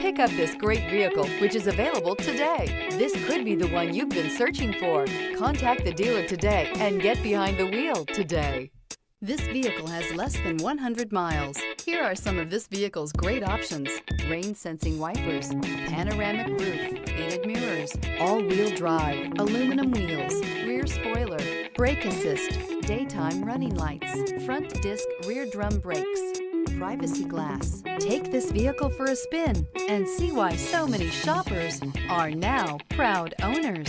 Pick up this great vehicle, which is available today. This could be the one you've been searching for. Contact the dealer today and get behind the wheel today. This vehicle has less than 100 miles. Here are some of this vehicle's great options: rain-sensing wipers, panoramic roof, heated mirrors, all-wheel drive, aluminum wheels, rear spoiler, brake assist, daytime running lights, front disc rear drum brakes, privacy glass. Take this vehicle for a spin and see why so many shoppers are now proud owners.